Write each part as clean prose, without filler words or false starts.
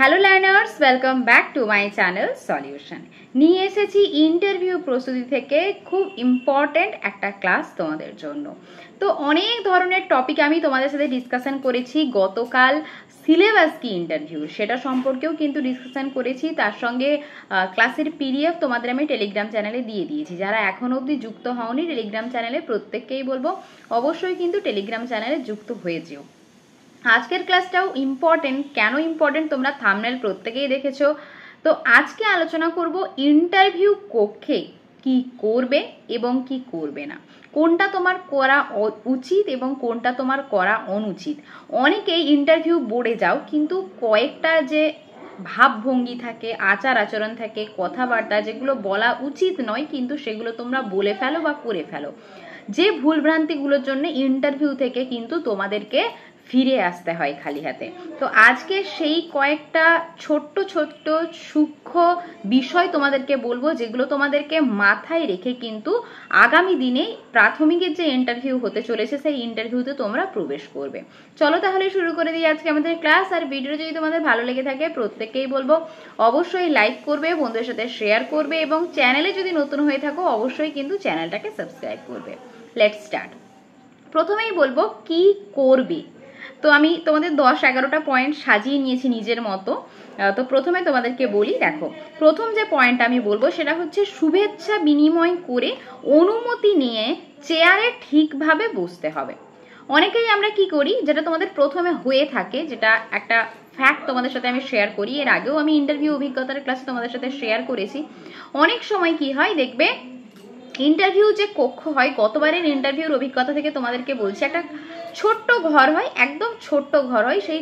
Hello learners, welcome back to my channel solution. নিয়ে এসেছি interview প্রস্তুতি থেকে খুব ইম্পর্ট্যান্ট একটা ক্লাস তোমাদের জন্য। তো অনেক ধরনের টপিক আমি তোমাদের সাথে ডিসকাশন করেছি গতকাল। সিলেবাস কি ইন্টারভিউ সেটা সম্পর্কেও কিন্তু ডিসকাশন করেছি। তার সঙ্গে ক্লাসের পিডিএফ তোমাদের আমি টেলিগ্রাম চ্যানেলে দিয়ে দিয়েছি। যারা এখনো অবধি যুক্ত হওনি টেলিগ্রাম চ্যানেলে, প্রত্যেককেই বলবো অবশ্যই কিন্তু টেলিগ্রাম চ্যানেলে যুক্ত হয়ে যেও। আজকের ক্লাসটাও ইম্পর্টেন্ট। কেন ইম্পর্টেন্ট তোমরা থাম্বনেল প্রত্যেকেই দেখেছো। তো আজকে আলোচনা করব ইন্টারভিউ কক্ষে কি করবে এবং কি করবে না, কোনটা তোমার করা উচিত এবং কোনটা তোমার করা অনুচিত। অনেকেই ইন্টারভিউ বোর্ডে যাও কিন্তু কয়েকটা যে ভাবভঙ্গি থাকে, আচার আচরণ থাকে, কথাবার্তা যেগুলো বলা উচিত নয় কিন্তু সেগুলো তোমরা বলে ফেলো বা করে ফেলো, যে ভুলভ্রান্তিগুলোর জন্য ইন্টারভিউ থেকে কিন্তু তোমাদেরকে ফিরে আসতে হয় খালি হাতে। তো আজকে সেই কয়েকটা ছোট্ট ছোট্ট সূক্ষ্ম বিষয় তোমাদেরকে বলবো, যেগুলো তোমাদেরকে মাথায় রেখে কিন্তু আগামী দিনে প্রাথমিকের যে ইন্টারভিউ হতে চলেছে সেই ইন্টারভিউতে তোমরা প্রবেশ করবে। চলো তাহলে শুরু করে দিই আজকে আমাদের ক্লাস। আর ভিডিওটা যদি তোমাদের ভালো লেগে থাকে প্রত্যেককেই বলবো অবশ্যই লাইক করবে, বন্ধুদের সাথে শেয়ার করবে এবং চ্যানেলে যদি নতুন হয়ে থাকো অবশ্যই কিন্তু চ্যানেলটাকে সাবস্ক্রাইব করবে। Let's start. প্রথমেই বলবো কি করবে। তো আমি তোমাদের 10-11টা পয়েন্ট সাজিয়ে নিয়েছি নিজের মতো। তো প্রথমে তোমাদেরকে বলি, দেখো প্রথম যে পয়েন্ট আমি বলবো সেটা হচ্ছে শুভেচ্ছা বিনিময় করে অনুমতি নিয়ে চেয়ারে ঠিকভাবে বসতে হবে। অনেকেই আমরা কি করি, যেটা তোমাদের প্রথমে হয়ে থাকে, যেটা একটা ফ্যাক্ট তোমাদের সাথে আমি শেয়ার করি, এর আগেও আমি ইন্টারভিউ অভিজ্ঞতার ক্লাসে তোমাদের সাথে শেয়ার করেছি। অনেক সময় কি হয় দেখবে, ইন্টারভিউ যে কক্ষ হয়, গতবারের ইন্টারভিউর অভিজ্ঞতা থেকে তোমাদেরকে বলছি, একটা ছোট্ট ঘর হয়, একদম ছোট্ট ঘর হয়। সেই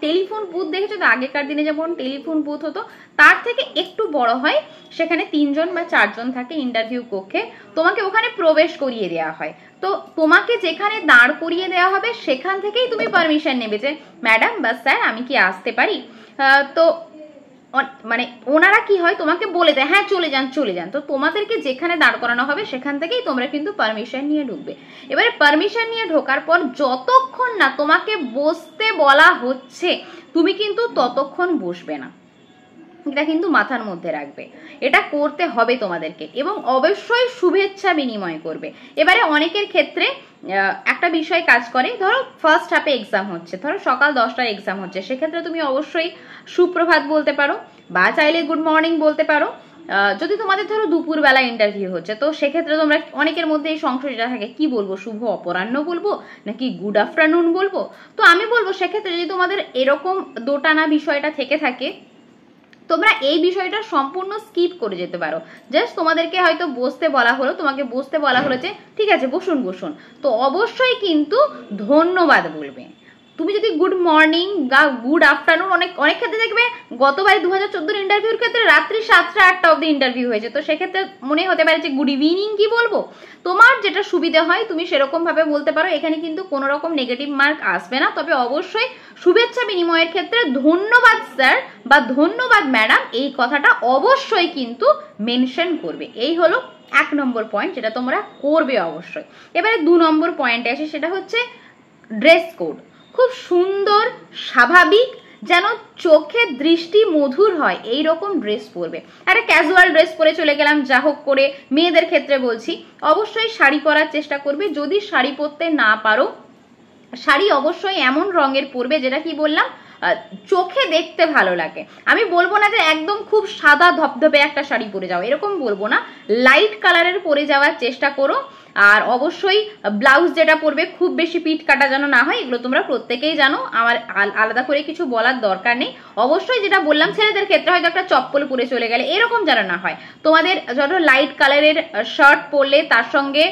টেলিফোন বুথ দেখেছো তো, আগেকার দিনে যেমন টেলিফোন বুথ হতো তার থেকে একটু বড় হয়। সেখানে 3 জন বা 4 জন থাকে ইন্টারভিউ কক্ষে। তোমাকে ওখানে প্রবেশ করিয়ে দেওয়া হয়। তো তোমাকে যেখানে দাঁড় করিয়ে দেওয়া হবে সেখান থেকেই তুমি পারমিশন নেবে যে ম্যাডাম বা স্যার আমি কি আসতে পারি। তো মানে ওনারা কি হয় তোমাকে বলে দেয় হ্যাঁ চলে যান চলে যান। তো তোমাদেরকে যেখানে দাঁড় করানো হবে সেখান থেকেই তোমরা কিন্তু পারমিশন নিয়ে ঢুকবে। এবারে পারমিশন নিয়ে ঢোকার পর যতক্ষণ না তোমাকে বসতে বলা হচ্ছে তুমি কিন্তু ততক্ষণ বসবে না। এটা কিন্তু মাথার মধ্যে রাখবে, এটা করতে হবে তোমাদেরকে। এবং অবশ্যই শুভেচ্ছা বিনিময় করবে। এবারে অনেকের ক্ষেত্রে একটা বিষয় কাজ করে, ধরো ফার্স্ট হাফে এক্সাম হচ্ছে, ধরো সকাল 10টায় এক্সাম হচ্ছে, সেক্ষেত্রে তুমি অবশ্যই সুপ্রভাত বলতে পারো বা চাইলে গুড মর্নিং বলতে পারো। যদি তোমাদের ধরো দুপুরবেলা ইন্টারভিউ হচ্ছে তো সেক্ষেত্রে তোমরা অনেকের মধ্যে এই সংশয়টা থাকে, কি বলবো, শুভ অপরাহ্ন বলবো নাকি গুড আফটারনুন বলবো। তো আমি বলবো সেক্ষেত্রে যদি তোমাদের এরকম দোটানা বিষয়টা থেকে থাকে, তোমরা এই বিষয়টা সম্পূর্ণ স্কিপ করে যেতে পারো। জাস্ট তোমাদেরকে হয়তো বসতে বলা হলো, তোমাকে বসতে বলা হলো যে ঠিক আছে বসুন বসুন, তো অবশ্যই কিন্তু ধন্যবাদ বলবে। তুমি যদি গুড মর্নিং বা গুড আফটারনুন, অনেক ক্ষেত্রে দেখবে গতবারে 2014 ইন্টারভিউর ক্ষেত্রে রাত্রি 7টা-8টা অব্দি ইন্টারভিউ হয়েছে, তো সেক্ষেত্রে মনে হতে পারে যে গুড ইভিনিং কি বলবো। তোমার যেটা সুবিধা হয় তুমি সেরকম ভাবে বলতে পারো। এখানে কিন্তু কোনো রকম নেগেটিভ মার্ক আসবে না। তবে অবশ্যই শুভেচ্ছা বিনিময়ের ক্ষেত্রে ধন্যবাদ স্যার বা ধন্যবাদ ম্যাডাম এই কথাটা অবশ্যই কিন্তু মেনশন করবে। এই হলো 1 নম্বর পয়েন্ট, যেটা তোমরা করবে অবশ্যই। এবারে 2 নম্বর পয়েন্টে আসে, সেটা হচ্ছে ড্রেস কোড। খুব সুন্দর স্বাভাবিক, যেন চোখের দৃষ্টি মধুর হয় এই রকম ড্রেস পরবে। একটা ক্যাজুয়াল ড্রেস পরে চলে গেলাম যা হোক করে, মেয়েদের ক্ষেত্রে বলছি অবশ্যই শাড়ি পরার চেষ্টা করবে। যদি শাড়ি পরতে না পারো, শাড়ি অবশ্যই এমন রঙের পরবে যেটা কি বললাম চোখে দেখতে ভালো লাগে। আমি বলবো না যে একদম খুব সাদা ধবধবে একটা শাড়ি পরে যাও, এরকম বলবো না। লাইট কালারের পরে যাওয়ার চেষ্টা করো। আর অবশ্যই ব্লাউজ যেটা পরবে খুব বেশি পিঠ কাটা যেন না হয়, এগুলো তোমরা প্রত্যেকেই জানো, আমার আলাদা করে কিছু বলার দরকার নেই। অবশ্যই যেটা বললাম ছেলেদের ক্ষেত্রে হয়তো একটা চপ্পল পরে চলে গেলে এরকম যেন না হয়। তোমাদের যত লাইট কালারের শার্ট পরলে তার সঙ্গে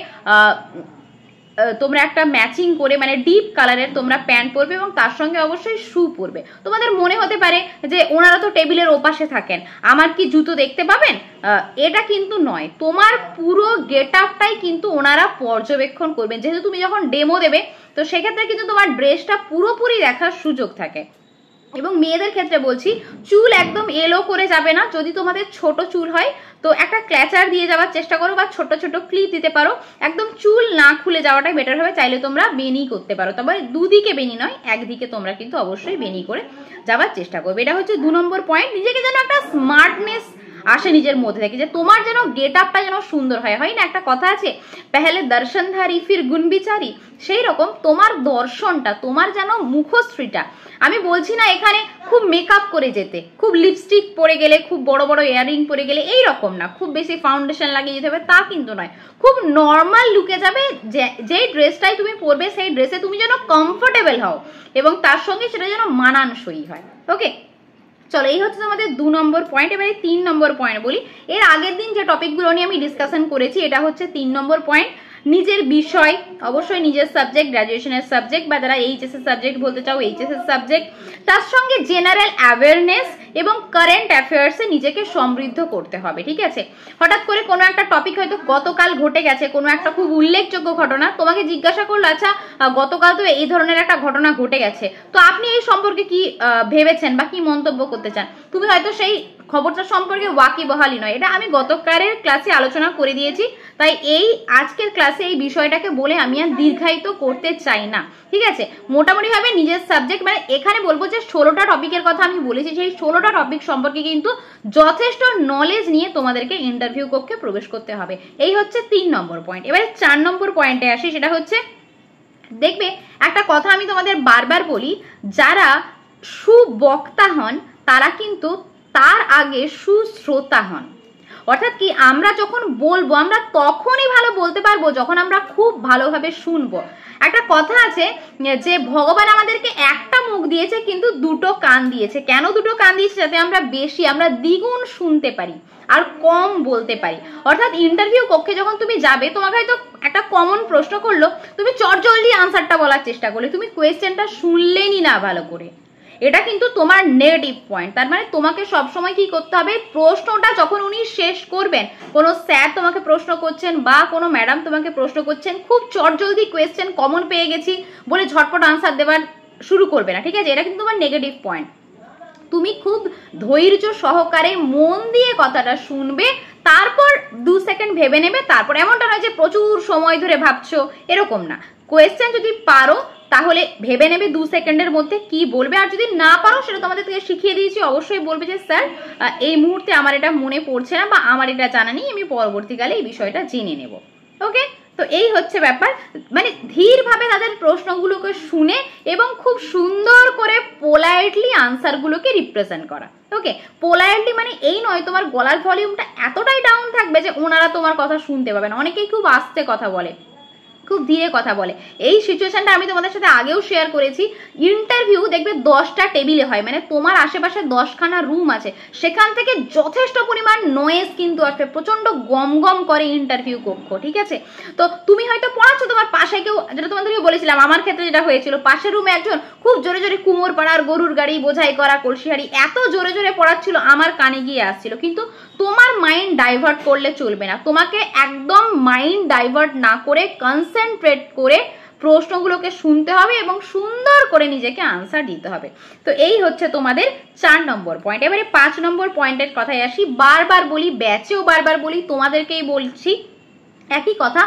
তোমরা একটা ম্যাচিং করে মানে ডিপ কালারের তোমরা প্যান্ট পরবে এবং তার সঙ্গে অবশ্যই শু পরবে। তোমাদের মনে হতে পারে যে ওনারা তো টেবিলের ওপাশে থাকেন, আমার কি জুতো দেখতে পাবেন, এটা কিন্তু নয়। তোমার পুরো গেট আপটাই কিন্তু ওনারা পর্যবেক্ষণ করবেন। যেহেতু তুমি যখন ডেমো দেবে তো সেক্ষেত্রে কিন্তু তোমার ড্রেসটা পুরোপুরি দেখার সুযোগ থাকে। এবং মেয়েদের ক্ষেত্রে বলছি চুল একদম এলো করে যাবে না। যদি তোমাদের ছোট চুল হয় তো একটা ক্ল্যাচার দিয়ে যাওয়ার চেষ্টা করো বা ছোট ছোট ক্লিপ দিতে পারো, একদম চুল না খুলে যাওয়াটাই বেটার হবে। চাইলে তোমরা বেনি করতে পারো, তবে দুদিকে বেনি নয়, একদিকে তোমরা কিন্তু অবশ্যই বেনি করে যাওয়ার চেষ্টা করবে। এটা হচ্ছে 2 নম্বর পয়েন্ট। নিজেকে যেন একটা স্মার্টনেস আসে নিজের মধ্যে থেকে, যে তোমার যেন গেট আপটা যেন সুন্দর হয় না একটা কথা আছে, পেহলে দর্শনধারী ফির গুণ বিচারি, সেই রকম তোমার দর্শনটা, তোমার যেন মুখশ্রীটা, আমি বলছি না এখানে খুব মেকআপ করে যেতে, খুব লিপস্টিক পরে গেলে, খুব বড় বড় ইয়াররিং পরে গেলে এই রকম না, খুব বেশি ফাউন্ডেশন লাগিয়ে যেতে হবে তা কিন্তু নয়, খুব নর্মাল লুকে যাবে। যেই ড্রেসটাই তুমি পরবে সেই ড্রেসে তুমি যেন কমফোর্টেবল হও এবং তার সঙ্গে সেটা যেন মানানসই হয়। ওকে, চলো এই হচ্ছে তোমাদের 2 নম্বর পয়েন্ট। এবারে 3 নম্বর পয়েন্ট বলি। এর আগের দিন যে টপিকগুলো নিয়ে আমি ডিসকাশন করেছি, এটা হচ্ছে 3 নম্বর পয়েন্ট। নিজের বিষয়, অবশ্যই নিজের সাবজেক্ট, গ্র্যাজুয়েশনের সাবজেক্ট বা যারা এইচএস এর সাবজেক্ট বলতে চাও এইচএস এর সাবজেক্ট, তার সঙ্গে জেনারেল অ্যাওয়ারনেস এবং কারেন্ট অ্যাফেয়ার্সে নিজেকে সমৃদ্ধ করতে হবে। ঠিক আছে, হঠাৎ করে কোনো একটা টপিক হয়তো গতকাল ঘটে গেছে, কোনো একটা খুব উল্লেখযোগ্য ঘটনা, তোমাকে জিজ্ঞাসা করলো আচ্ছা গতকাল তো এই ধরনের একটা ঘটনা ঘটে গেছে, তো আপনি এই সম্পর্কে কি ভেবেছেন বা কি মন্তব্য করতে চান, তুমি হয়তো সেই খবরটা সম্পর্কে ওয়াকিবহালি নয়। এটা আমি গতকালের ক্লাসে আলোচনা করে দিয়েছি, তাই এই আজকের ক্লাসে এই বিষয়টাকে বলে আমি আর দীর্ঘায়িত করতে চাই না। ঠিক আছে, মোটামুটি ভাবে নিজের সাবজেক্ট, মানে এখানে বলবো যে 16টা টপিকের কথা আমি বলেছি, সেই 16টা টপিক সম্পর্কে কিন্তু যথেষ্ট নলেজ নিয়ে তোমাদেরকে ইন্টারভিউ কক্ষে প্রবেশ করতে হবে। এই হচ্ছে 3 নম্বর পয়েন্ট। এবারে 4 নম্বর পয়েন্টে আসি, সেটা হচ্ছে দেখবে একটা কথা আমি তোমাদের বারবার বলি, যারা সুবক্তা হন তারা কিন্তু তার আগে সুশ্রোতা হন। অর্থাৎ কি, আমরা যখন বলবো আমরা তখনই ভালো বলতে পারবো যখন আমরা খুব ভালোভাবে শুনবো। একটা কথা আছে যে ভগবান আমাদেরকে একটা মুখ দিয়েছে কিন্তু 2টো কান দিয়েছে। কেন 2টো কান দিয়েছে? যাতে আমরা দ্বিগুণ শুনতে পারি আর কম বলতে পারি। অর্থাৎ ইন্টারভিউ কক্ষে যখন তুমি যাবে, তোমাকে হয়তো একটা কমন প্রশ্ন করলো, তুমি চটজলদি আনসারটা বলার চেষ্টা করলে, তুমি কোয়েশ্চেনটা শুনলেনই না ভালো করে, এটা কিন্তু তোমার নেগেটিভ পয়েন্ট। তার মানে তোমাকে সবসময় কি করতে হবে, প্রশ্নটা যখন উনি শেষ করবেন, কোনো স্যার তোমাকে প্রশ্ন করছেন বা কোনো ম্যাডাম তোমাকে প্রশ্ন করছেন, খুব চটজলদি কোয়েশ্চেন কমন পেয়ে গেছি বলে ঝটপট আনসার দেওয়ার শুরু করবে না। ঠিক আছে, এটা কিন্তু তোমার নেগেটিভ পয়েন্ট। তুমি খুব ধৈর্য সহকারে মন দিয়ে কথাটা শুনবে, তারপর 2 সেকেন্ড ভেবে নেবে, তারপর এমনটা নয় যে প্রচুর সময় ধরে ভাবছো, এরকম না। কোয়েশ্চেন যদি পারো তাহলে ভেবে নেবে 2 সেকেন্ডের মধ্যে কি বলবে, আর যদি না পারো সেটা তোমাদের থেকে শিখিয়ে দিয়েছি, অবশ্যই বলবে যে স্যার এই মুহূর্তে আমার এটা মনে পড়ছে না বা আমার এটা জানা নেই, আমি পরবর্তীকালে এই বিষয়টা জেনে নেব। ওকে, তো এই হচ্ছে ব্যাপার, মানে ধীরভাবে তাদের প্রশ্নগুলোকে শুনে এবং খুব সুন্দর করে পোলাইটলি আনসারগুলোকে রিপ্রেজেন্ট করা। ওকে, পোলাইটলি মানে এই নয় তোমার গলার ভলিউমটা এতটাই ডাউন থাকবে যে ওনারা তোমার কথা শুনতে পাবে না। অনেকেই খুব আস্তে কথা বলে, খুব ধীরে কথা বলে। এই সিচুয়েশনটা আমি তোমাদের সাথে আগেও শেয়ার করেছি। ইন্টারভিউ দেখবে 10টা টেবিলে হয়, মানে তোমার আশেপাশে 10খানা রুম আছে, সেখান থেকে যথেষ্ট পরিমাণ নয়েজ কিন্তু আসবে, প্রচন্ড গম গম করে ইন্টারভিউ কক্ষ। ঠিক আছে, তো তুমি হয়তো পড়াচ্ছ, তোমার পাশে কেউ, যেটা তোমাদেরকে বলেছিলাম আমার ক্ষেত্রে যেটা হয়েছিল, পাশের রুমে একজন খুব জোরে জোরে কুমোর পাড়ার গরুর গাড়ি, বোঝাই করা, কলসিহারি এত জোরে জোরে পড়াচ্ছিল, আমার কানে গিয়ে আসছিল। কিন্তু তোমার মাইন্ড ডাইভার্ট করলে চলবে না, তোমাকে একদম মাইন্ড ডাইভার্ট না করে কনসেন্ট্রেট করে প্রশ্নগুলোকে শুনতে হবে এবং সুন্দর করে নিজেকে আনসার দিতে হবে। তো এই হচ্ছে তোমাদের 4 নম্বর পয়েন্ট। এবারে 5 নম্বর পয়েন্টের কথায় আসি। বারবার বলি, ব্যাচেও বারবার বলি, তোমাদেরকেই বলছি একই কথা,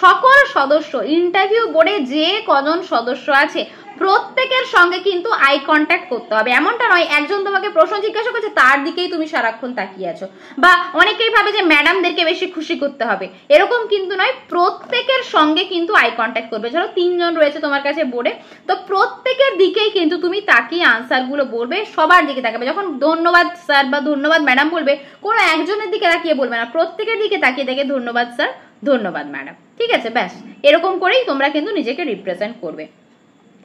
সকল সদস্য, ইন্টারভিউ বোর্ডে যে কজন সদস্য আছে প্রত্যেকের সঙ্গে কিন্তু আই কন্ট্যাক্ট করতে হবে। এমনটা নয় একজন তোমাকে প্রশ্ন জিজ্ঞাসা করছে তার দিকেই তুমি সারাক্ষণ তাকিয়ে আছো, বা অনেকেই ভাবে যে ম্যাডামদেরকে বেশি খুশি করতে হবে, এরকম কিন্তু নয়। প্রত্যেকের সঙ্গে কিন্তু আই কন্ট্যাক্ট করবে। ধরো 3 জন রয়েছে তোমার কাছে বোর্ডে, তো প্রত্যেকের দিকেই কিন্তু তুমি তাকিয়ে আনসারগুলো বলবে, সবার দিকে তাকাবে। যখন ধন্যবাদ স্যার বা ধন্যবাদ ম্যাডাম বলবে, কোনো একজনের দিকে তাকিয়ে বলবে না, প্রত্যেকের দিকে তাকিয়ে দেখে ধন্যবাদ স্যার, ধন্যবাদ ম্যাডাম। ঠিক আছে, ব্যাস এরকম করেই তোমরা কিন্তু নিজেকে রিপ্রেজেন্ট করবে।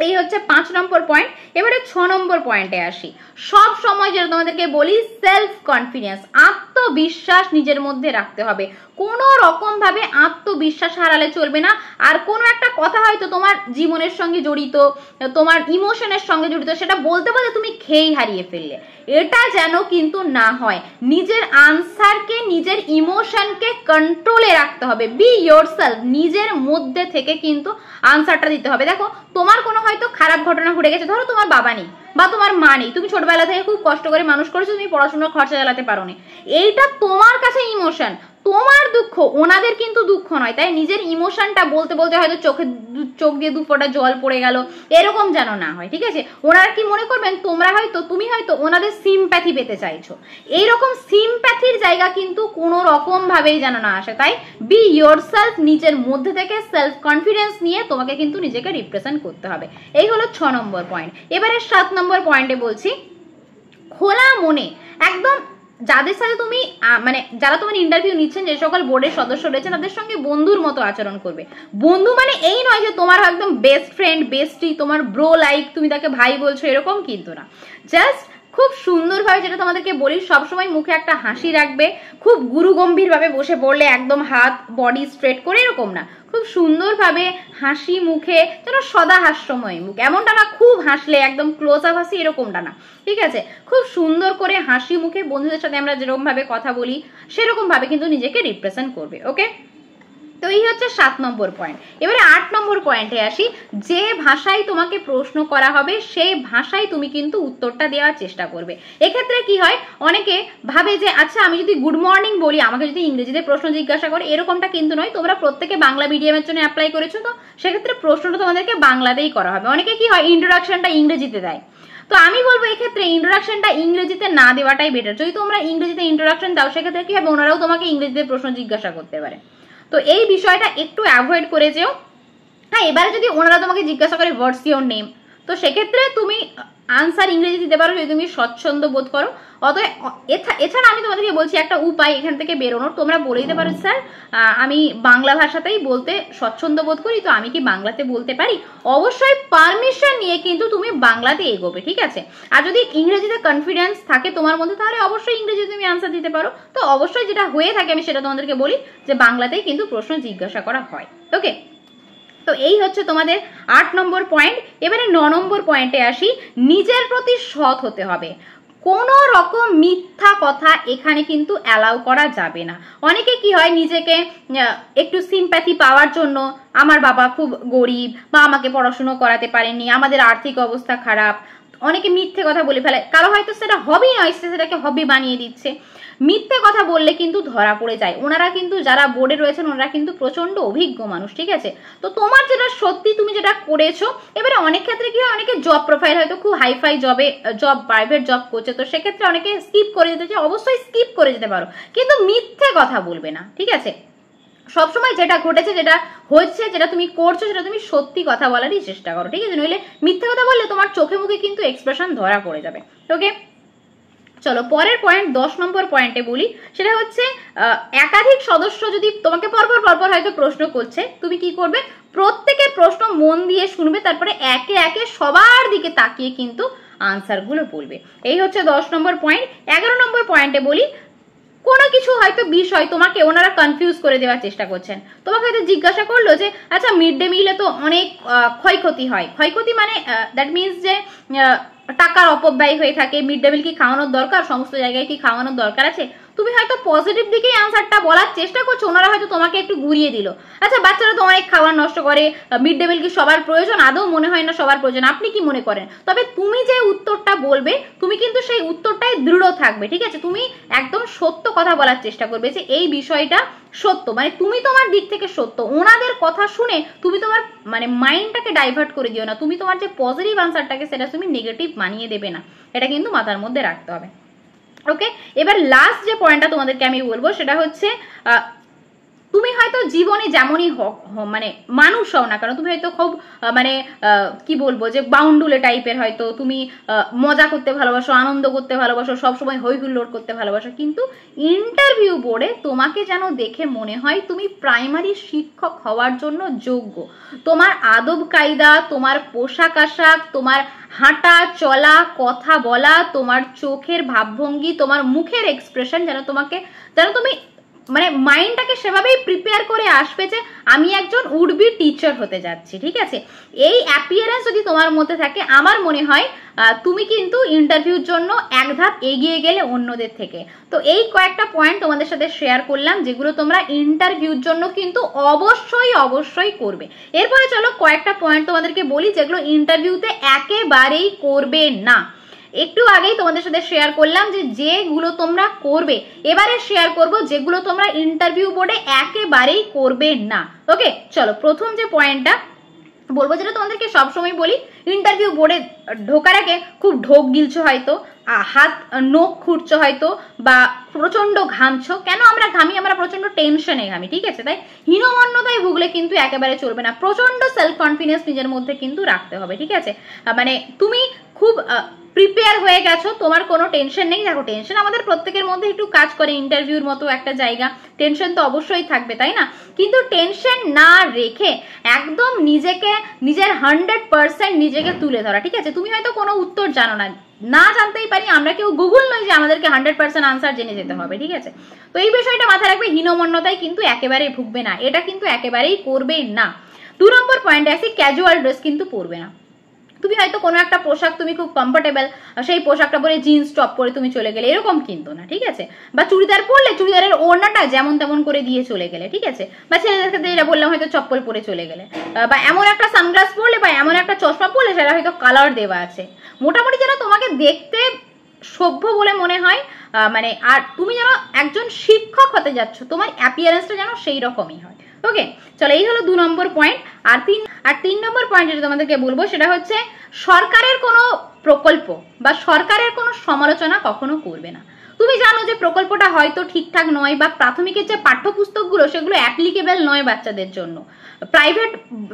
এই হচ্ছে 5 নম্বর পয়েন্ট। এবারে 6 নম্বর পয়েন্টে আসি। সব সময় যেটা তোমাদেরকে বলি, সেলফ কনফিডেন্স, আত্মবিশ্বাস নিজের মধ্যে রাখতে হবে। কোনো রকম ভাবে আত্মবিশ্বাস হারালে চলবে না। আর কোনো একটা কথা হয়তো তোমার জীবনের সঙ্গে জড়িত, তোমার ইমোশনের সঙ্গে জড়িত, সেটা বলতে বলতে তুমি খেয়েই হারিয়ে ফেললে, এটা যেন কিন্তু না হয়। নিজের আনসারকে, নিজের ইমোশনকে কন্ট্রোলে রাখতে হবে। বি ইয়োরসেলফ, নিজের মধ্যে থেকে কিন্তু আনসারটা দিতে হবে। দেখো তোমার কোনো হয়তো খারাপ ঘটনা ঘটে গেছে, ধরো তোমার বাবা নেই, বা তোমার মা নেই, তুমি ছোটবেলা থেকে খুব কষ্ট করে মানুষ করেছো, তুমি পড়াশোনার খরচা চালাতে পারো নি, এইটা তোমার কাছে ইমোশন, তোমার দুঃখ, ওনাদের কিন্তু দুঃখ নয়। তাই নিজের ইমোশনটা বলতে বলতে হয়তো চোখ দিয়ে 2 ফোঁটা জল পড়ে গেল, এরকম যেন না হয়, ঠিক আছে? ওনারা কি মনে করবেন তুমি হয়তো ওনাদের সিম্প্যাথি পেতে চাইছো, এইরকম সিম্প্যাথির জায়গা কিন্তু কোনো রকম ভাবেই যেন না আসে। তাই বি ইয়োরসেলফ, নিজের মধ্যে থেকে সেলফ কনফিডেন্স নিয়ে তোমাকে কিন্তু নিজেকে রিপ্রেজেন্ট করতে হবে। এই হলো 6 নম্বর পয়েন্ট। এবারে 7 নম্বর পয়েন্টে বলছি, খোলা মনে একদম যাদের সাথে তুমি মানে যারা তোমার ইন্টারভিউ নিচ্ছেন, যে সকল বোর্ডের সদস্য রয়েছে, তাদের সঙ্গে বন্ধুর মতো আচরণ করবে। বন্ধু মানে এই নয় যে তোমার একদম বেস্ট ফ্রেন্ড, বেস্টি, তোমার ব্রো লাইক, তুমি তাকে ভাই বলছো, এরকম কিন্তু না। জাস্ট খুব সুন্দরভাবে, যেটা তোমাদেরকে বলি, সবসময় মুখে একটা হাসি রাখবে। খুব গুরুগম্ভীর ভাবে বসে পড়লে একদম হাত বডি স্ট্রেট করে এরকম না, খুব সুন্দরভাবে হাসি মুখে, যেন সদা হাস্যময় মুখ, এমনটা না খুব হাসলে একদম ক্লোজ আপ হাসি, এরকমটা না, ঠিক আছে? খুব সুন্দর করে হাসি মুখে বন্ধুদের সাথে আমরা যেরকম ভাবে কথা বলি সেরকম ভাবে কিন্তু নিজেকে রিপ্রেজেন্ট করবে। ওকে, তো এই হচ্ছে 7 নম্বর পয়েন্ট। এবারে 8 নম্বর পয়েন্টে আসি, যে ভাষায় তোমাকে প্রশ্ন করা হবে সেই ভাষায় তুমি কিন্তু উত্তরটা দেওয়ার চেষ্টা করবে। এক্ষেত্রে কি হয়, অনেকে ভাবে যে আচ্ছা আমি যদি গুড মর্নিং বলি, আমাকে যদি ইংরেজিতে প্রশ্ন জিজ্ঞাসা করে, এরকমটা কিন্তু নয়। তোমরা প্রত্যেকে বাংলা মিডিয়ামের জন্য অ্যাপ্লাই করেছো, তো সেক্ষেত্রে প্রশ্নটা তোমাদেরকে বাংলাতেই করা হবে। অনেকে কি হয়, ইন্ট্রোডাকশনটা ইংরেজিতে দেয়, তো আমি বলবো এক্ষেত্রে ইন্ট্রোডাকশনটা ইংরেজিতে না দেওয়াটাই বেটার। যদি তোমরা ইংরেজিতে ইন্ট্রোডাকশন দাও, সেক্ষেত্রে কি হবে, ওনারাও তোমাকে ইংরেজিতে প্রশ্ন জিজ্ঞাসা করতে পারে। তো এই বিষয়টা একটু অ্যাভয়েড করে যেও। হ্যাঁ, এবারে যদি ওনারা তোমাকে জিজ্ঞাসা করে হোয়াটস ইওর নেম, তো সেক্ষেত্রে তুমি আনসার ইংরেজি দিতে পারো যদি তুমি স্বচ্ছন্দ বোধ করো। অতএব এছাড়া আমি তোমাদেরকে বলছি একটা উপায় এখান থেকে বেরোনোর, তোমরা বলে দিতে পারো স্যার আমি বাংলা ভাষাতেই বলতে স্বচ্ছন্দ বোধ করি, তো আমি কি বাংলাতে বলতে পারি? অবশ্যই পারমিশন নিয়ে কিন্তু তুমি বাংলাতে এগোবে, ঠিক আছে? আর যদি ইংরেজিতে কনফিডেন্স থাকে তোমার মধ্যে, তাহলে অবশ্যই ইংরেজিতে তুমি আনসার দিতে পারো। তো অবশ্যই যেটা হয়ে থাকে আমি সেটা তোমাদেরকে বলি, যে বাংলাতেই কিন্তু প্রশ্ন জিজ্ঞাসা করা হয়। ওকে, তো এই হচ্ছে তোমাদের 8 নম্বর পয়েন্ট। এবারে 9 নম্বর পয়েন্টে আসি, নিজের প্রতি সৎ হতে হবে। কোনো রকম মিথ্যা কথা এখানে কিন্তু অ্যালাউ করা যাবে না। অনেকে কি হয়, নিজেকে একটু সিম্প্যাথি পাওয়ার জন্য, আমার বাবা খুব গরিব বা আমাকে পড়াশুনো করাতে পারেনি, আমাদের আর্থিক অবস্থা খারাপ, অনেকে মিথ্যে কথা বলে ফেলে। কারো হয়তো সেটা হবি নয়, সেটাকে হবি বানিয়ে দিচ্ছে। মিথ্যে কথা বললে কিন্তু ধরা পড়ে যায়। ওনারা কিন্তু যারা বোর্ডে রয়েছেন ওনারা কিন্তু প্রচন্ড অভিজ্ঞ মানুষ, ঠিক আছে? তো তোমার যেটা সত্যি, তুমি যেটা করেছো, এবারে অনেক ক্ষেত্রে কি হয়, অনেকে জব প্রোফাইল হয়তো খুব হাইফাই জব প্রাইভেট জব করছে, তো সেক্ষেত্রে অনেকে স্কিপ করে যেতে চায়, অবশ্যই স্কিপ করে যেতে পারো, কিন্তু মিথ্যে কথা বলবে না, ঠিক আছে? সবসময় যেটা ঘটেছে, যেটা হচ্ছে, যেটা তুমি করছো, সেটা তুমি সত্যি কথা বলারই চেষ্টা করো, ঠিক আছে? নইলে মিথ্যে কথা বললে তোমার চোখে মুখে কিন্তু এক্সপ্রেশন ধরা পড়ে যাবে। ওকে, চলো পরের পয়েন্ট 10 নম্বর পয়েন্টে বলি, সেটা হচ্ছে একাধিক সদস্য যদি তোমাকে পরপর হয়তো প্রশ্ন করছে, তুমি কি করবে, প্রত্যেকের প্রশ্ন মন দিয়ে শুনবে, তারপরে একে একে সবার দিকে তাকিয়ে কিন্তু আনসারগুলো বলবে। এই হচ্ছে 10 নম্বর পয়েন্ট। 11 নম্বর পয়েন্টে বলি, কোনো কিছু হয়তো বিষয় তোমাকে ওনারা কনফিউজ করে দেওয়ার চেষ্টা করছেন। তোমাকে হয়তো জিজ্ঞাসা করলো যে আচ্ছা মিড ডে মিলে তো অনেক ক্ষয়ক্ষতি হয়, ক্ষয়ক্ষতি মানে দ্যাট মিনস যে টাকার অপব্যয় হয়ে থাকে, মিড ডে মিল কি খাওয়ানোর দরকার, সমস্ত জায়গায় কি খাওয়ানোর দরকার আছে? তুমি হয়তো পজিটিভ দিকেই আনসারটা বলার চেষ্টা করছো, ওনারা হয়তো তোমাকে একটু ঘুরিয়ে দিল, আচ্ছা বাচ্চারা তো অনেক খাবার নষ্ট করে, মিড ডে মিল কি সবার প্রয়োজন? আদৌ মনে হয় না সবার প্রয়োজন। আপনি কি মনে করেন? তবে তুমি যে উত্তরটা বলবে, তুমি কিন্তু সেই উত্তরটাই দৃঢ় থাকবে, ঠিক আছে? তুমি একদম সত্য কথা বলার চেষ্টা করবে, যে এই বিষয়টা সত্য, মানে তুমি তোমার দিক থেকে সত্য। ওনাদের কথা শুনে তুমি তোমার মানে মাইন্ডটাকে ডাইভার্ট করে দিও না, তুমি তোমার যে পজিটিভ আনসারটাকে সেটা তুমি নেগেটিভ বানিয়ে দেবে না, এটা কিন্তু মাথার মধ্যে রাখতে হবে। ওকে, এবার লাস্ট যে পয়েন্টটা তোমাদেরকে আমি বলবো, সেটা হচ্ছে তুমি হয়তো জীবনে যেমনই মানে মানুষ হও না কেন, তুমি হয়তো খুব মানে কি বলবো, যে বাউন্ডুলে টাইপের, হয়তো তুমি মজা করতে ভালোবাসো, আনন্দ করতে ভালোবাসো, সবসময় হই হুল্লোড় করতে ভালোবাসো, কিন্তু ইন্টারভিউ বোর্ডে তোমাকে যেন দেখে মনে হয় তুমি প্রাইমারি শিক্ষক হওয়ার জন্য যোগ্য। তোমার আদব কায়দা, তোমার পোশাক আশাক, তোমার হাঁটা চলা, কথা বলা, তোমার চোখের ভাবভঙ্গি, তোমার মুখের এক্সপ্রেশন যেন তুমি মানে মাইন্ডটাকে সেভাবেই প্রিপেয়ার করে আসবে যে আমি একজন উড বি টিচার হতে যাচ্ছি, ঠিক আছে। এই অ্যাপিয়ারেন্স যদি তোমার মধ্যে থাকে, আমার মনে হয় তুমি কিন্তু ইন্টারভিউর জন্য এক ধাপ এগিয়ে গেলে অন্যদের থেকে। তো এই কয়েকটা পয়েন্ট তোমাদের সাথে শেয়ার করলাম, যেগুলো তোমরা ইন্টারভিউর জন্য কিন্তু অবশ্যই করবে। এরপরে চলো কয়েকটা পয়েন্ট তোমাদেরকে বলি যেগুলো ইন্টারভিউতে একেবারেই করবে না। একটু আগেই তোমাদের সাথে শেয়ার করলাম যে যেগুলো তোমরা করবে, এবারে শেয়ার করব যেগুলো তোমরা ইন্টারভিউ বোর্ডে একেবারেই করবে না। ওকে, চলো প্রথম যে পয়েন্টটা বলবো, যেটা তোমাদেরকে সবসময় বলি, ইন্টারভিউ বোর্ডে ঢোকার আগে খুব ঢোক গিলছো হয়তো, হাত নখ খুঁড়ছো হয়তো, বা প্রচন্ড ঘামছো। কেন আমরা ঘামি? আমরা প্রচন্ড টেনশনে ঘামি, ঠিক আছে। তাই হীনমন্যতায় ভুগলে কিন্তু একেবারে চলবে না। প্রচন্ড সেলফ কনফিডেন্স নিজের মধ্যে কিন্তু রাখতে হবে, ঠিক আছে। মানে তুমি খুব প্রিপেয়ার হয়ে গেছো, তোমার কোনো টেনশন নেই। দেখো, টেনশন আমাদের প্রত্যেকের মধ্যে একটু কাজ করে, ইন্টারভিউর মতো একটা জায়গা, টেনশন তো অবশ্যই থাকবে, তাই না? কিন্তু টেনশন না রেখে একদম নিজেকে, নিজের 100% নিজেকে তুলে ধরা, ঠিক আছে। তুমি হয়তো কোনো উত্তর জানো না, না জানতেই পারি, আমরা কেউ গুগল নয় যে আমাদেরকে 100% আনসার জেনে যেতে হবে, ঠিক আছে। তো এই বিষয়টা মাথায় রাখবে, হীনমন্যতায় কিন্তু একেবারেই ভুগবে না, এটা কিন্তু একেবারেই করবে না। 2 নম্বর পয়েন্টে আসি, ক্যাজুয়াল ড্রেস কিন্তু পরবে না। তুমি হয়তো কোনো একটা পোশাক তুমি খুব কমফোর্টেবল, সেই পোশাকটা পরে জিন্স টপ পরে তুমি চলে গেলে, এরকম কিন্তু না, ঠিক আছে। বা চুড়িদার পরলে চুড়িদারের ওড়নাটা যেমন তেমন করে দিয়ে চলে গেলে, ঠিক আছে। বা ছেলেদের ক্ষেত্রে যেটা বললাম, হয়তো চপ্পল পরে চলে গেলে, বা এমন একটা সানগ্লাস পরলে বা এমন একটা চশমা পরলে সেটা হয়তো কালার দেওয়া আছে, মোটামুটি যেন তোমাকে দেখতে সভ্য বলে মনে হয়, মানে আর তুমি যেন একজন শিক্ষক হতে যাচ্ছ, তোমার অ্যাপিয়ারেন্সটা যেন সেই রকমই হয়। ওকে, চলো এই হলো 2 নম্বর পয়েন্ট। আর 3 নম্বর পয়েন্ট যেটা তোমাদেরকে বলবো, সেটা হচ্ছে সরকারের কোনো প্রকল্প বা সরকারের কোনো সমালোচনা কখনো করবে না। তুমি জানো যে প্রকল্পটা হয়তো ঠিকঠাক নয়, বা প্রাথমিকের যে পাঠ্যপুস্তকগুলো সেগুলো অ্যাপ্লিকেবল নয় বাচ্চাদের জন্য। প্রাইভেট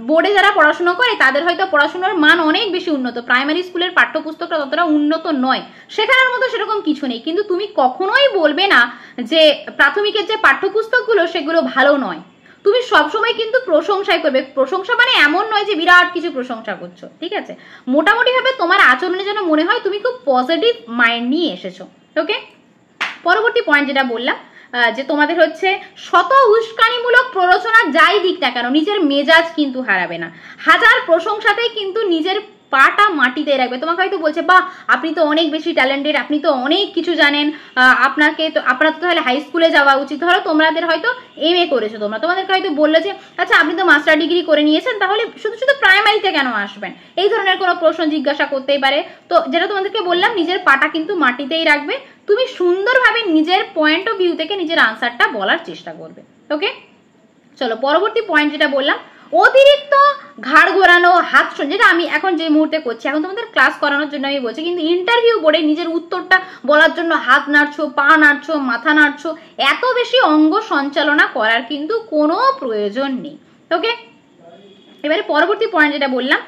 বোর্ডে যারা পড়াশোনা করে তাদের হয়তো পড়াশোনার মান অনেক বেশি উন্নত, প্রাইমারি স্কুলের পাঠ্যপুস্তকটা ততটা উন্নত নয়, সেখানের মতো সেরকম কিছু নেই। কিন্তু তুমি কখনোই বলবে না যে প্রাথমিকের যে পাঠ্যপুস্তকগুলো সেগুলো ভালো নয়। তুমি সবসময় কিন্তু প্রশংসাই করবে। প্রশংসা মানে এমন নয় যে বিরাট কিছু প্রশংসা করছো, ঠিক আছে। মোটামুটি ভাবে তোমার আচরণে যেন মনে হয় তুমি খুব পজিটিভ মাইন্ড নিয়ে এসেছো। ওকে, পরবর্তী পয়েন্ট যেটা বললাম, যে তোমাদের হচ্ছে শত উস্কানিমূলক প্ররোচনা যাই দিক না কেন, নিজের মেজাজ কিন্তু হারাবে না। হাজার প্রশংসাতেই কিন্তু নিজের পাটা মাটিতে রাখবে। তোমাকে হয়তো বলছে, বাহ আপনি তো অনেক বেশি ট্যালেন্টেড, আপনি তো অনেক কিছু জানেন, আপনার তো তাহলে হাই স্কুলে যাওয়া উচিত। ধরো তোমাদের হয়তো MA করেছো, তোমাদেরকে হয়তো বললো যে আচ্ছা আপনি তো মাস্টার ডিগ্রি করে নিয়েছেন, তাহলে শুধু প্রাইমারিতে কেন আসবেন, এই ধরনের কোনো প্রশ্ন জিজ্ঞাসা করতেই পারে। তো যেটা তোমাদেরকে বললাম, নিজের পাটা কিন্তু মাটিতেই রাখবে, তুমি সুন্দরভাবে নিজের পয়েন্ট অফ ভিউ থেকে নিজের আনসারটা বলার চেষ্টা করবে। ওকে, চলো পরবর্তী পয়েন্ট যেটা বললাম, অতিরিক্ত ঘাড় ঘোরানো, হাত, যেটা আমি এখন যে মুহূর্তে করছি, এখন তোমাদের ক্লাস করানোর জন্য আমি বলছি, কিন্তু ইন্টারভিউ বোর্ডে নিজের উত্তরটা বলার জন্য হাত নাড়ছো, পা নাড়ছো, মাথা নাড়ছো, এত বেশি অঙ্গ সঞ্চালনা করার কিন্তু কোনো প্রয়োজন নেই। ওকে, এবারে পরবর্তী পয়েন্ট যেটা বললাম,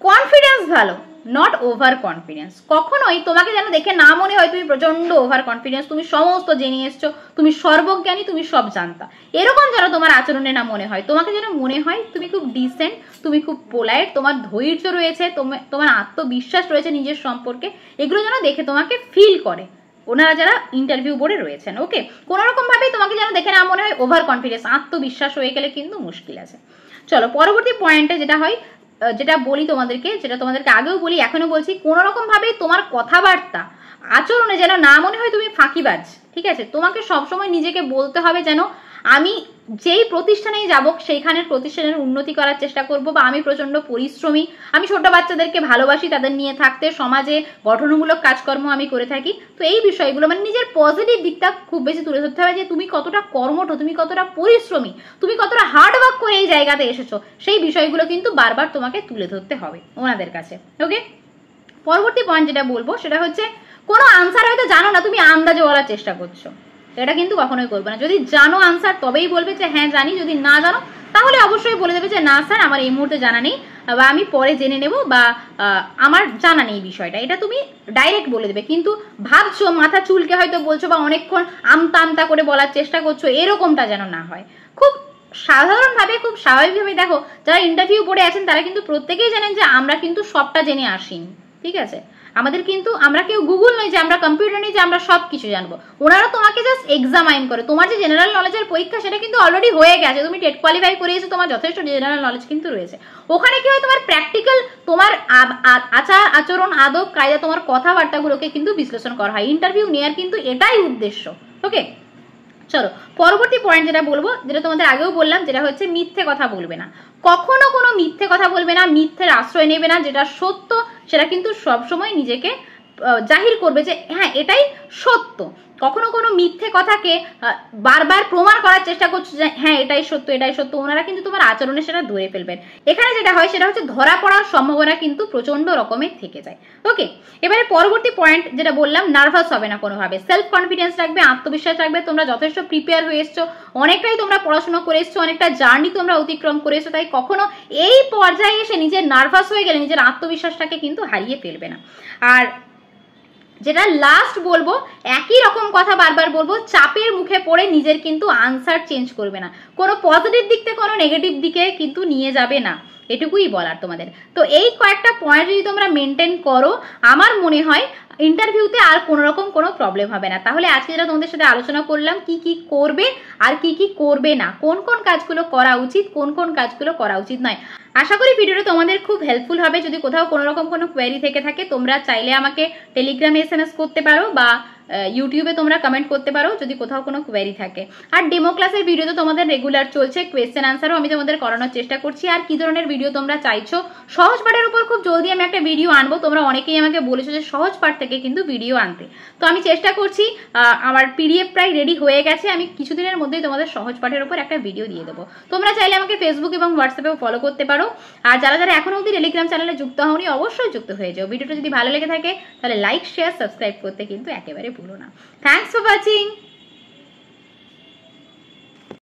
কনফিডেন্স ভালো, নট ওভার কনফিডেন্স। কখনোই তোমাকে যেন দেখে না মনে হয় তুমি প্রচন্ড ওভার কনফিডেন্স, তুমি সমস্ত জেনে এসছো, তুমি সর্বজ্ঞানী, তুমি সব জানতা, এরকম যেন তোমার আচরণে না মনে হয়। তোমাকে যেন মনে হয় তুমি খুব ডিসেন্ট, তুমি খুব পোলাইট, তোমার ধৈর্য রয়েছে, তোমার আত্মবিশ্বাস রয়েছে নিজের সম্পর্কে, এগুলো যেন দেখে তোমাকে ফিল করে ওনারা যারা ইন্টারভিউ বোর্ডে রয়েছেন। ওকে, কোনো রকম ভাবেই তোমাকে যেন দেখে না মনে হয় ওভার কনফিডেন্স, আত্মবিশ্বাস হয়ে গেলে কিন্তু মুশকিল আছে। চলো পরবর্তী পয়েন্টে যেটা হয়, যেটা বলি তোমাদেরকে, যেটা তোমাদেরকে আগেও বলি এখনো বলছি, কোনো রকম ভাবে তোমার কথাবার্তা আচরণে যেন না মনে হয় তুমি ফাঁকিবাজ, ঠিক আছে। তোমাকে সবসময় নিজেকে বলতে হবে যেন আমি যেই প্রতিষ্ঠানেই যাব সেইখানের প্রতিষ্ঠানের উন্নতি করার চেষ্টা করব, বা আমি প্রচন্ড পরিশ্রমী, আমি ছোট বাচ্চাদেরকে ভালোবাসি, তাদের নিয়ে থাকতে, সমাজে গঠনমূলক কাজকর্ম আমি করে থাকি। তো এই বিষয়গুলো মানে নিজের পজিটিভ দিকটা খুব বেশি তুলে ধরতে হবে, যে তুমি কতটা কর্মঠ, তুমি কতটা পরিশ্রমী, তুমি কতটা হার্ড ওয়ার্ক করে এই জায়গাতে এসেছো, সেই বিষয়গুলো কিন্তু বারবার তোমাকে তুলে ধরতে হবে ওনাদের কাছে। ওকে, পরবর্তী পয়েন্ট যেটা বলবো সেটা হচ্ছে, কোনো আনসার হয়তো জানো না, তুমি আন্দাজে বলার চেষ্টা করছো, এটা কিন্তু কখনোই করবে না। যদি জানো আনসার তবেই বলবে যে হ্যাঁ জানি, যদি না জানো তাহলে অবশ্যই বলে দেবে যে না স্যার আমার এই মুহূর্তে জানা নেই, বা আমি পরে জেনে নেব, বা আমার জানা নেই বিষয়টা, এটা তুমি ডাইরেক্ট বলে দেবে। কিন্তু ভাবছো, মাথা চুলকে হয়তো বলছো, বা অনেকক্ষণ আমতা আমতা করে বলার চেষ্টা করছো, এরকমটা যেন না হয়। খুব সাধারণভাবে, খুব স্বাভাবিকভাবে, দেখো যারা ইন্টারভিউ বোর্ডে আছেন তারা কিন্তু প্রত্যেকেই জানেন যে আমরা কিন্তু সবটা জেনে আসিনি, ঠিক আছে। আমাদের কিন্তু আমরা কেউ গুগল নই যে আমরা কম্পিউটার নেই যে আমরা সব কিছু জানবো। ওনারা তোমাকে জাস্ট এক্সামাইন করে। তোমার যে জেনারেল নলেজের পরীক্ষা সেটা কিন্তু অলরেডি হয়ে গেছে, তুমি টেট কোয়ালিফাই করে এসে তোমার যথেষ্ট জেনারেল নলেজ কিন্তু রয়েছে। ওখানে কি হয়, তোমার প্র্যাকটিক্যাল তোমার আচার আচরণ আদব কায়দা তোমার কথাবার্তাগুলোকে কিন্তু বিশ্লেষণ করা হয়। ইন্টারভিউ নেওয়ার কিন্তু এটাই উদ্দেশ্য। ওকে, চলো পরবর্তী পয়েন্ট যেটা বলবো, যেটা তোমাদের আগেও বললাম, যেটা হচ্ছে মিথ্যে কথা বলবে না। কখনো কোনো মিথ্যে কথা বলবে না, মিথ্যের আশ্রয় নেবে না। যেটা সত্য সেটা কিন্তু সবসময় নিজেকে জাহির করবে যে হ্যাঁ এটাই সত্য। কখনো কোনো মিথ্যে কথাকে বারবার প্রমাণ করার চেষ্টা করছো যে হ্যাঁ এটাই সত্য এটাই সত্য, ওনারা কিন্তু তোমার আচরণে সেটা ধরে ফেলবেন। এখানে যেটা হয় সেটা হচ্ছে ধরা পড়ার সম্ভাবনা কিন্তু প্রচন্ড রকমের থেকে যায়। ওকে, এবারে পরবর্তী পয়েন্ট যেটা বললাম, নার্ভাস হবে না কোনোভাবে, সেলফ কনফিডেন্স রাখবে, আত্মবিশ্বাস রাখবে। তোমরা যথেষ্ট প্রিপেয়ার হয়ে এসছো, অনেকটাই তোমরা পড়াশোনা করে এসছো, অনেকটা জার্নি তোমরা অতিক্রম করে এসছো, তাই কখনো এই পর্যায়ে এসে নিজের নার্ভাস হয়ে গেলে নিজের আত্মবিশ্বাসটাকে কিন্তু হারিয়ে ফেলবে না। আর যেটা লাস্ট বলবো, একই রকম কথা বারবার বলবো, চাপের মুখে পড়ে নিজের কিন্তু আনসার চেঞ্জ করবে না, কোনো পজিটিভ দিক থেকে কোনো নেগেটিভ দিকে কিন্তু নিয়ে যাবে না, এটুকুই বলার তোমাদের। তো এই কয়েকটা পয়েন্ট যদি তোমরা মেনটেন করো, আমার মনে হয় ইন্টারভিউতে আর কোনো রকম কোনো প্রবলেম হবে না। তাহলে আজকে যেটা তোমাদের সাথে আলোচনা করলাম, কি কি করবে আর কি কি করবে না, কোন কোন কাজগুলো করা উচিত কোন কোন কাজগুলো করা উচিত নয়, আশা করি ভিডিওটা তোমাদের খুব হেল্পফুল হবে। যদি কোথাও কোনো রকম কোনো কোয়েরি থেকে থাকে, তোমরা চাইলে আমাকে টেলিগ্রামে SMS করতে পারো বা ইউটিউবে তোমরা কমেন্ট করতে পারো যদি কোথাও কোনো কোয়েরি থাকে। আর ডেমো ক্লাসের ভিডিও তো তোমাদের রেগুলার চলছে, কোয়েশ্চেন আনসারও আমি তোমাদের করানোর চেষ্টা করছি। আর কি ধরনের ভিডিও তোমরা চাইছো, সহজ পাঠের উপর খুব জলদি আমি একটা ভিডিও আনবো। তোমরা অনেকেই আমাকে বলেছো যে সহজ পাঠ থেকে কিন্তু ভিডিও আনতে, তো আমি চেষ্টা করছি। আমার PDF প্রায় রেডি হয়ে গেছে, আমি কিছুদিনের মধ্যেই তোমাদের সহজ পাঠের উপর একটা ভিডিও দিয়ে দেবো। তোমরা চাইলে আমাকে ফেসবুক এবং হোয়াটসঅ্যাপেও ফলো করতে পারো। আর যারা যারা এখনো অবধি টেলিগ্রাম চ্যানেলে যুক্ত হওনি, অবশ্যই যুক্ত হয়ে যাও। ভিডিওটা যদি ভালো লেগে থাকে তাহলে লাইক শেয়ার সাবস্ক্রাইব করতে কিন্তু একেবারে ভুলো না। Thanks for watching.